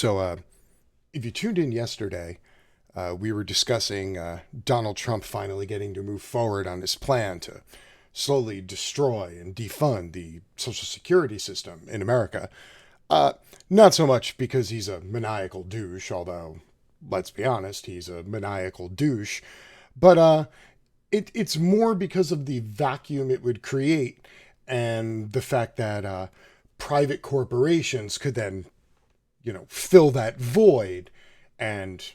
So, if you tuned in yesterday, we were discussing Donald Trump finally getting to move forward on his plan to slowly destroy and defund the Social Security system in America. Uh, Not so much because he's a maniacal douche, although, let's be honest, he's a maniacal douche, but it's more because of the vacuum it would create and the fact that private corporations could then fill that void, and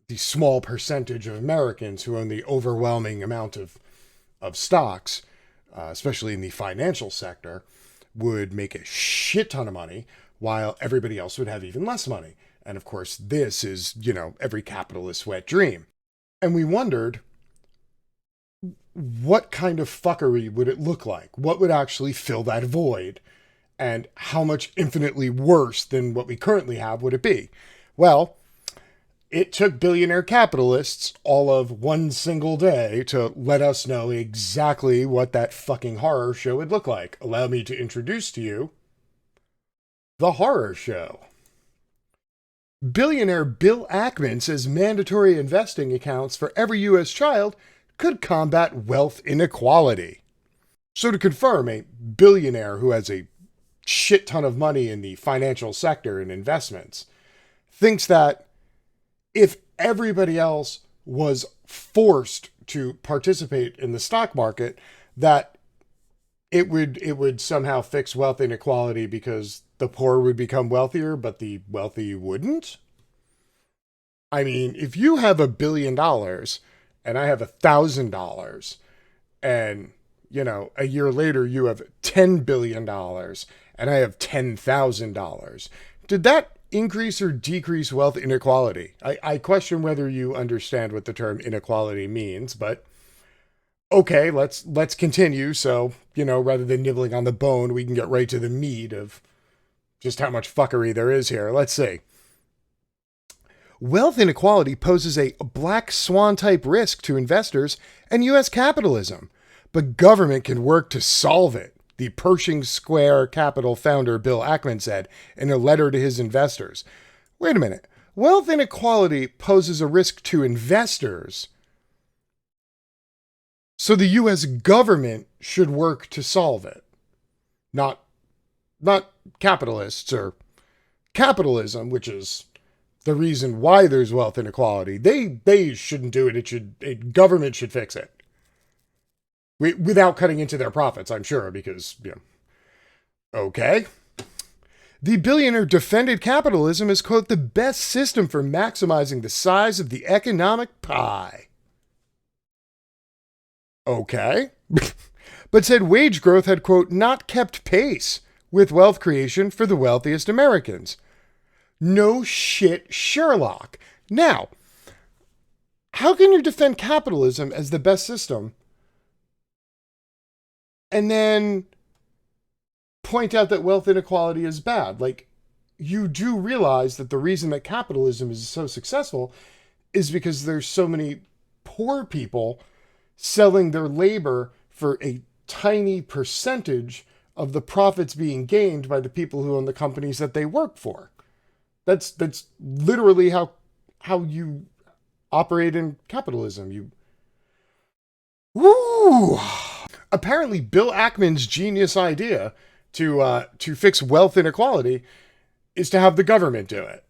the small percentage of Americans who own the overwhelming amount of stocks, especially in the financial sector, would make a shit ton of money while everybody else would have even less money. And of course, this is, every capitalist's wet dream. And we wondered, what kind of fuckery would it look like? What would actually fill that void? And how much infinitely worse than what we currently have would it be? Well, it took billionaire capitalists all of one single day to let us know exactly what that fucking horror show would look like. Allow me to introduce to you the horror show. Billionaire Bill Ackman says mandatory investing accounts for every U.S. child could combat wealth inequality. So to confirm, a billionaire who has a shit ton of money in the financial sector and investments thinks that if everybody else was forced to participate in the stock market, that it would somehow fix wealth inequality because the poor would become wealthier, but the wealthy wouldn't. I mean, if you have $1 billion and I have $1,000, and a year later you have $10 billion and I have $10,000, did that increase or decrease wealth inequality? I question whether you understand what the term inequality means, but okay, let's continue. So, rather than nibbling on the bone, we can get right to the meat of just how much fuckery there is here. Let's see. Wealth inequality poses a black swan type risk to investors and U.S. capitalism, but government can work to solve it, the Pershing Square Capital founder Bill Ackman said in a letter to his investors. Wait a minute. Wealth inequality poses a risk to investors, so the U.S. government should work to solve it. Not capitalists or capitalism, which is the reason why there's wealth inequality. They shouldn't do it. Government should fix it. Without cutting into their profits, I'm sure, because, okay. The billionaire defended capitalism as, quote, the best system for maximizing the size of the economic pie. Okay. But said wage growth had, quote, not kept pace with wealth creation for the wealthiest Americans. No shit, Sherlock. Now, how can you defend capitalism as the best system and then point out that wealth inequality is bad? Like, you do realize that the reason that capitalism is so successful is because there's so many poor people selling their labor for a tiny percentage of the profits being gained by the people who own the companies that they work for. That's literally how you operate in capitalism. Woo! Apparently, Bill Ackman's genius idea to fix wealth inequality is to have the government do it.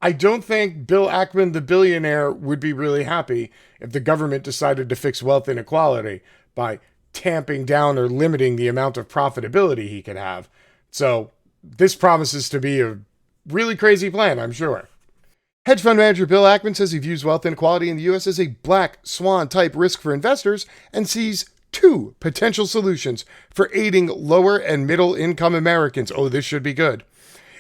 I don't think Bill Ackman, the billionaire, would be really happy if the government decided to fix wealth inequality by tamping down or limiting the amount of profitability he could have. So this promises to be a really crazy plan, I'm sure. Hedge fund manager Bill Ackman says he views wealth inequality in the U.S. as a black swan type risk for investors and sees two potential solutions for aiding lower and middle income Americans. Oh, this should be good.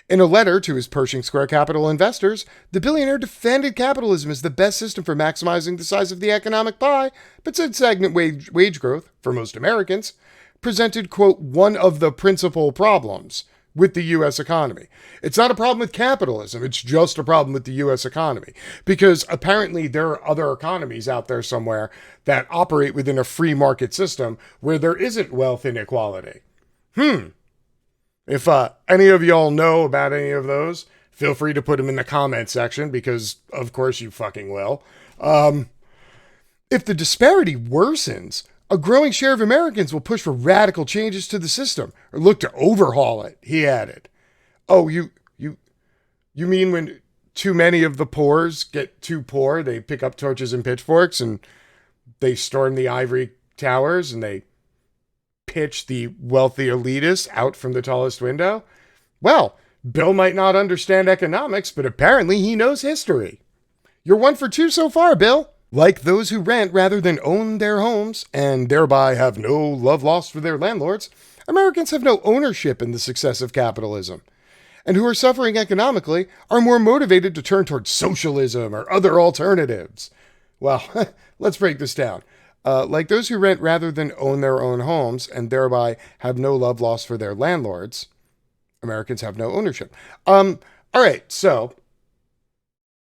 In a letter to his Pershing Square Capital investors, the billionaire defended capitalism as the best system for maximizing the size of the economic pie, but said stagnant wage growth, for most Americans, presented, quote, one of the principal problems with the U.S. economy. It's not a problem with capitalism. It's just a problem with the U.S. economy. Because apparently there are other economies out there somewhere that operate within a free market system where there isn't wealth inequality. If any of y'all know about any of those, feel free to put them in the comment section because, of course, you fucking will. If the disparity worsens, a growing share of Americans will push for radical changes to the system or look to overhaul it, he added. Oh, you mean when too many of the poors get too poor, they pick up torches and pitchforks and they storm the ivory towers and they pitch the wealthy elitists out from the tallest window? Well, Bill might not understand economics, but apparently he knows history. You're 1 for 2 so far, Bill. Like those who rent rather than own their homes and thereby have no love lost for their landlords, Americans have no ownership in the success of capitalism, and who are suffering economically are more motivated to turn towards socialism or other alternatives. Well, let's break this down. Like those who rent rather than own their own homes and thereby have no love lost for their landlords, Americans have no ownership. All right, so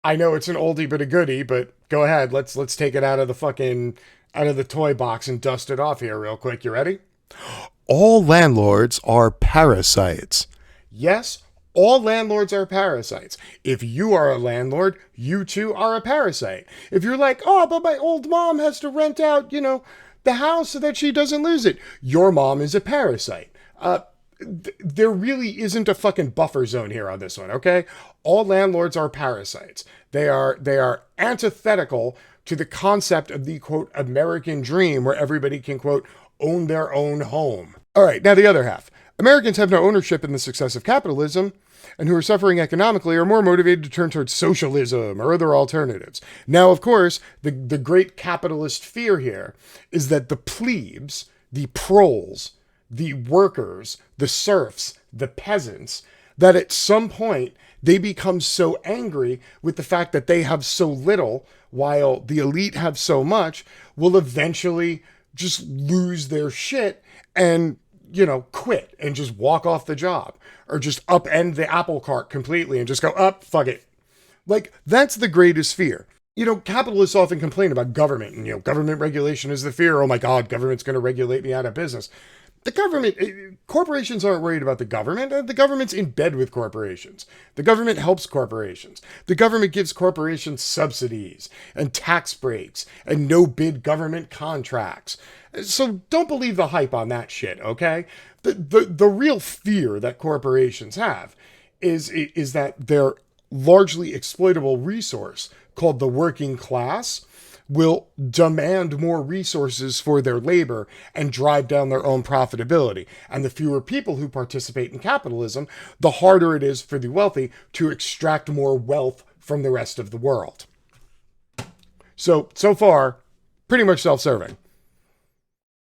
I know it's an oldie but a goodie, but go ahead. Let's take it out of the toy box and dust it off here real quick. You ready? All landlords are parasites. Yes, all landlords are parasites. If you are a landlord, you too are a parasite. If you're like, oh, but my old mom has to rent out, the house so that she doesn't lose it, your mom is a parasite. There really isn't a fucking buffer zone here on this one, okay? All landlords are parasites. They are antithetical to the concept of the, quote, American dream where everybody can, quote, own their own home. All right, now the other half. Americans have no ownership in the success of capitalism and who are suffering economically are more motivated to turn towards socialism or other alternatives. Now, of course, the great capitalist fear here is that the plebes, the proles, the workers, the serfs, the peasants, that at some point they become so angry with the fact that they have so little while the elite have so much, will eventually just lose their shit and, quit and just walk off the job or just upend the apple cart completely and just go, fuck it. Like, that's the greatest fear. Capitalists often complain about government and, government regulation is the fear. Oh my God, government's going to regulate me out of business. The government, corporations aren't worried about the government. The government's in bed with corporations. The government helps corporations. The government gives corporations subsidies and tax breaks and no-bid government contracts. So don't believe the hype on that shit, okay? The real fear that corporations have is that their largely exploitable resource called the working class will demand more resources for their labor and drive down their own profitability. And the fewer people who participate in capitalism, the harder it is for the wealthy to extract more wealth from the rest of the world. So far, pretty much self-serving.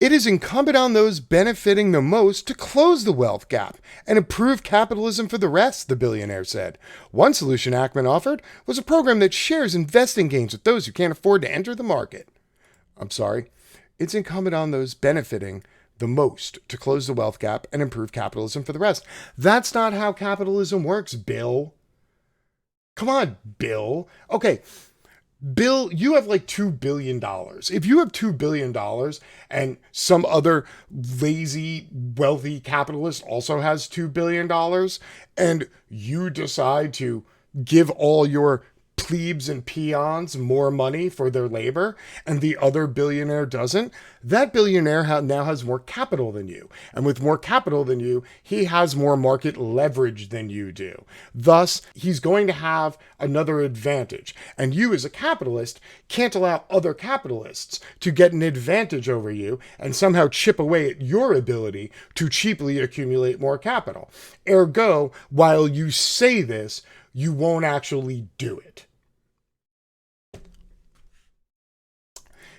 It is incumbent on those benefiting the most to close the wealth gap and improve capitalism for the rest, the billionaire said. One solution Ackman offered was a program that shares investing gains with those who can't afford to enter the market. I'm sorry. It's incumbent on those benefiting the most to close the wealth gap and improve capitalism for the rest. That's not how capitalism works, Bill. Come on, Bill. Okay. Bill, you have like $2 billion. If you have $2 billion and some other lazy, wealthy capitalist also has $2 billion and you decide to give all your plebes and peons more money for their labor and the other billionaire doesn't, that billionaire now has more capital than you. And with more capital than you, he has more market leverage than you do. Thus, he's going to have another advantage. And you as a capitalist can't allow other capitalists to get an advantage over you and somehow chip away at your ability to cheaply accumulate more capital. Ergo, while you say this, you won't actually do it.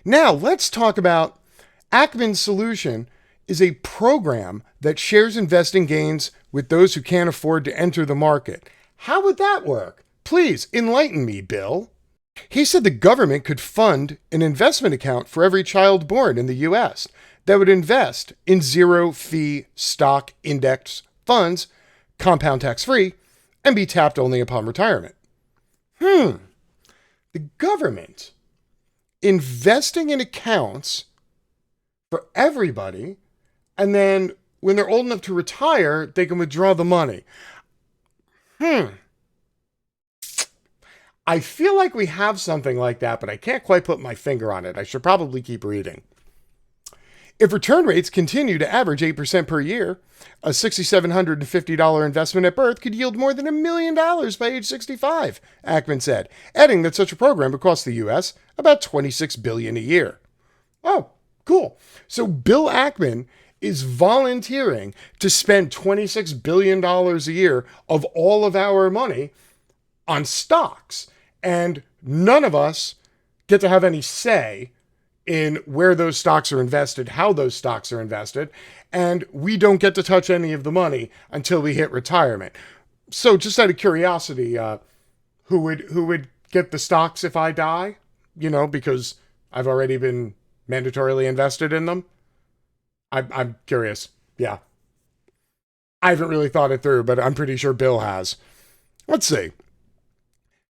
Now, let's talk about Ackman's solution is a program that shares investing gains with those who can't afford to enter the market. How would that work? Please enlighten me, Bill. He said the government could fund an investment account for every child born in the U.S. that would invest in zero-fee stock index funds, compound tax-free, and be tapped only upon retirement. The government investing in accounts for everybody and then when they're old enough to retire, they can withdraw the money. I feel like we have something like that, but I can't quite put my finger on it. I should probably keep reading. If return rates continue to average 8% per year, a $6,750 investment at birth could yield more than $1 million by age 65, Ackman said, adding that such a program would cost the U.S. about $26 billion a year. Oh, cool. So Bill Ackman is volunteering to spend $26 billion a year of all of our money on stocks, and none of us get to have any say in where those stocks are invested, how those stocks are invested, and we don't get to touch any of the money until we hit retirement. So just out of curiosity, who would get the stocks if I die? You know, because I've already been mandatorily invested in them. I'm curious. Yeah. I haven't really thought it through, but I'm pretty sure Bill has. Let's see.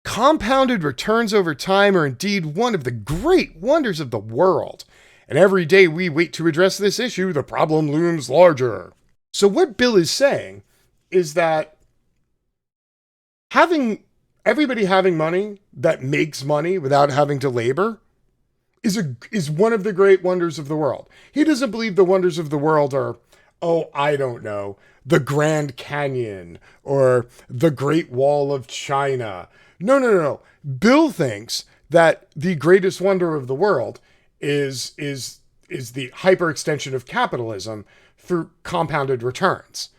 Compounded returns over time are indeed one of the great wonders of the world. And every day we wait to address this issue, the problem looms larger. So what Bill is saying is that everybody having money that makes money without having to labor is one of the great wonders of the world. He doesn't believe the wonders of the world are, I don't know, the Grand Canyon or the Great Wall of China. No. Bill thinks that the greatest wonder of the world is the hyperextension of capitalism through compounded returns.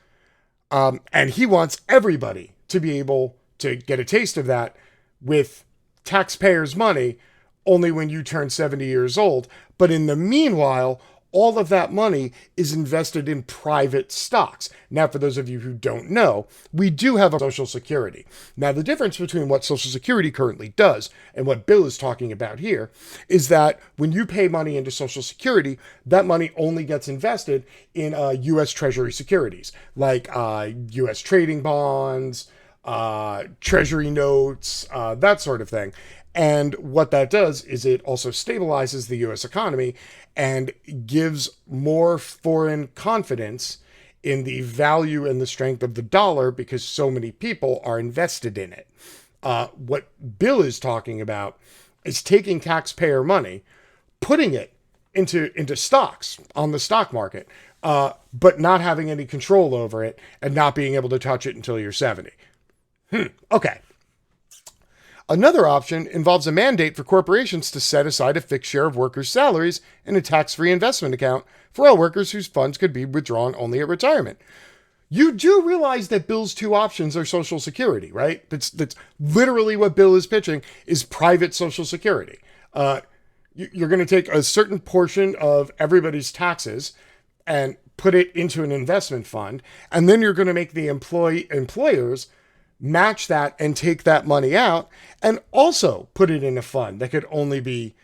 And he wants everybody to be able to get a taste of that with taxpayers' money only when you turn 70 years old. But in the meanwhile, all of that money is invested in private stocks. Now, for those of you who don't know, we do have a Social Security. Now, the difference between what Social Security currently does and what Bill is talking about here is that when you pay money into Social Security, that money only gets invested in U.S. Treasury securities, like U.S. trading bonds, Treasury notes, that sort of thing. And what that does is it also stabilizes the U.S. economy and gives more foreign confidence in the value and the strength of the dollar because so many people are invested in it. What Bill is talking about is taking taxpayer money, putting it into stocks on the stock market, but not having any control over it and not being able to touch it until you're 70. Okay. Another option involves a mandate for corporations to set aside a fixed share of workers' salaries in a tax-free investment account for all workers whose funds could be withdrawn only at retirement. You do realize that Bill's two options are Social Security, right? That's literally what Bill is pitching is private Social Security. You're going to take a certain portion of everybody's taxes and put it into an investment fund, and then you're going to make the employers match that and take that money out and also put it in a fund that could only be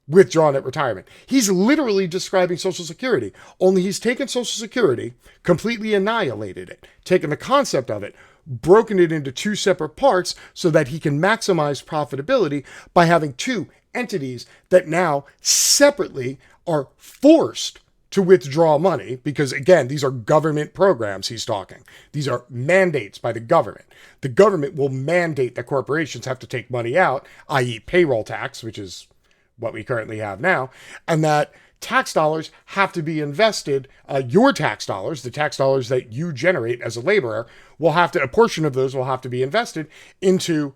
withdrawn at retirement. He's literally describing Social Security, only he's taken Social Security, completely annihilated it, taken the concept of it, broken it into two separate parts so that he can maximize profitability by having two entities that now separately are forced to withdraw money because, again, these are government programs he's talking. These are mandates by the government. The government will mandate that corporations have to take money out, i.e. payroll tax, which is what we currently have now, and that tax dollars have to be invested, your tax dollars, the tax dollars that you generate as a laborer, a portion of those will have to be invested into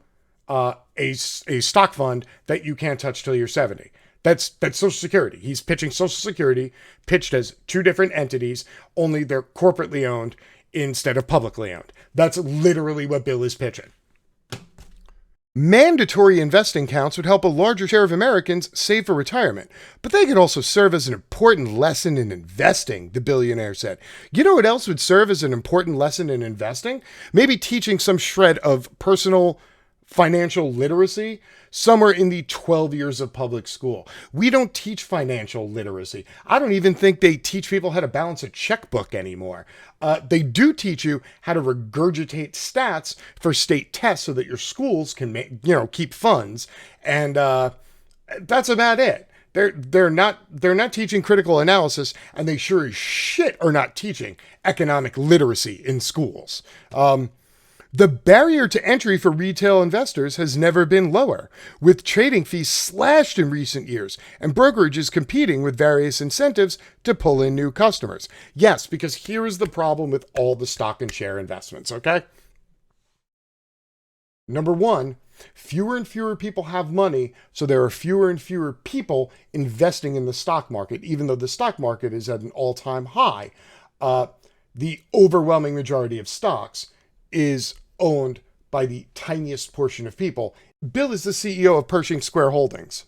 a stock fund that you can't touch till you're 70. That's Social Security. He's pitching Social Security, pitched as two different entities, only they're corporately owned instead of publicly owned. That's literally what Bill is pitching. Mandatory investing accounts would help a larger share of Americans save for retirement, but they could also serve as an important lesson in investing, the billionaire said. You know what else would serve as an important lesson in investing? Maybe teaching some shred of personal financial literacy somewhere in the 12 years of public school. We don't teach financial literacy. I don't even think they teach people how to balance a checkbook anymore. They do teach you how to regurgitate stats for state tests so that your schools can keep funds. And that's about it. They're not teaching critical analysis, and they sure as shit are not teaching economic literacy in schools. The barrier to entry for retail investors has never been lower, with trading fees slashed in recent years and brokerages competing with various incentives to pull in new customers. Yes, because here is the problem with all the stock and share investments, okay? Number one, fewer and fewer people have money, so there are fewer and fewer people investing in the stock market, even though the stock market is at an all-time high. The overwhelming majority of stocks is owned by the tiniest portion of people. Bill is the CEO of Pershing Square Holdings.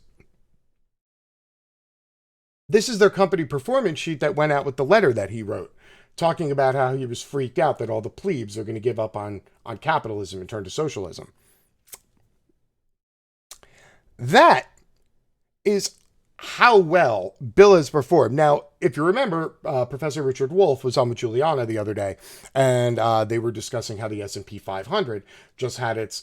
This is their company performance sheet that went out with the letter that he wrote, talking about how he was freaked out that all the plebes are going to give up on capitalism and turn to socialism. That is how well Bill has performed. Now, if you remember, Professor Richard Wolff was on with Juliana the other day, and they were discussing how the S&P 500 just had its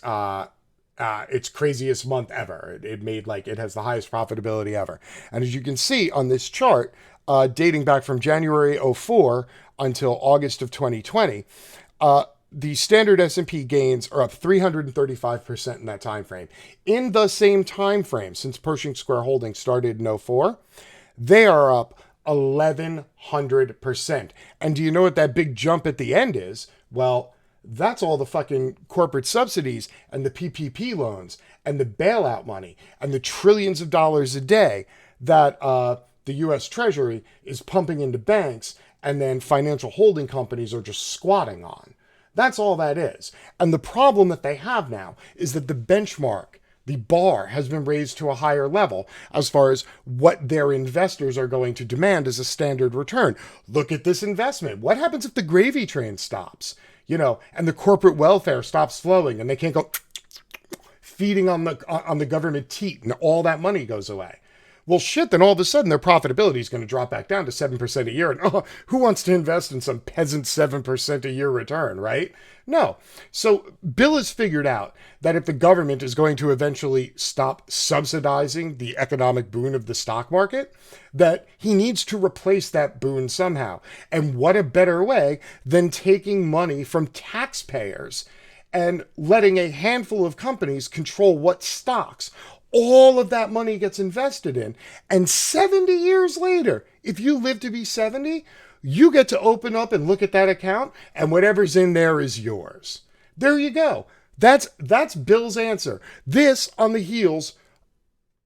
craziest month ever. It has the highest profitability ever. And as you can see on this chart, dating back from January 04 until August of 2020, the standard S&P gains are up 335% in that time frame. In the same time frame, since Pershing Square Holdings started in 04, they are up 1,100%. And do you know what that big jump at the end is? Well, that's all the fucking corporate subsidies and the PPP loans and the bailout money and the trillions of dollars a day that the U.S. Treasury is pumping into banks and then financial holding companies are just squatting on. That's all that is. And the problem that they have now is that the benchmark, the bar, has been raised to a higher level as far as what their investors are going to demand as a standard return. Look at this investment. What happens if the gravy train stops? And the corporate welfare stops flowing and they can't go feeding on the government teat and all that money goes away. Well, shit, then all of a sudden their profitability is going to drop back down to 7% a year. And who wants to invest in some peasant 7% a year return, right? No. So Bill has figured out that if the government is going to eventually stop subsidizing the economic boon of the stock market, that he needs to replace that boon somehow. And what a better way than taking money from taxpayers and letting a handful of companies control what stocks all of that money gets invested in. And 70 years later, if you live to be 70, you get to open up and look at that account and whatever's in there is yours. There you go. That's Bill's answer. This on the heels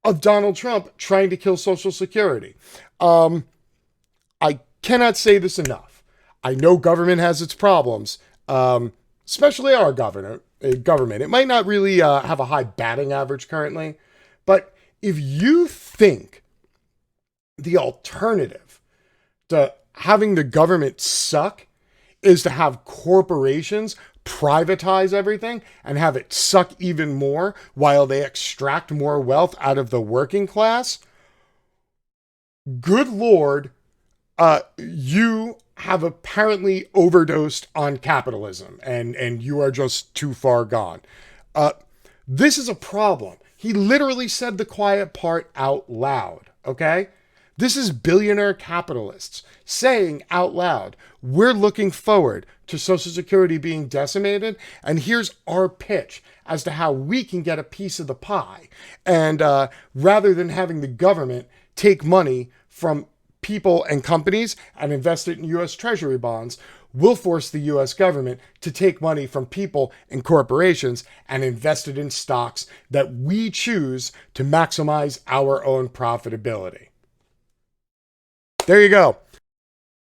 of Donald Trump trying to kill Social Security. I cannot say this enough. I know government has its problems, especially our government. It might not really have a high batting average currently, but if you think the alternative to having the government suck is to have corporations privatize everything and have it suck even more while they extract more wealth out of the working class, good Lord, you have apparently overdosed on capitalism and you are just too far gone. This is a problem. He literally said the quiet part out loud, okay? This is billionaire capitalists saying out loud, we're looking forward to Social Security being decimated, and here's our pitch as to how we can get a piece of the pie. And rather than having the government take money from people and companies and invest it in U.S. Treasury bonds, we'll force the U.S. government to take money from people and corporations and invest it in stocks that we choose to maximize our own profitability. There you go.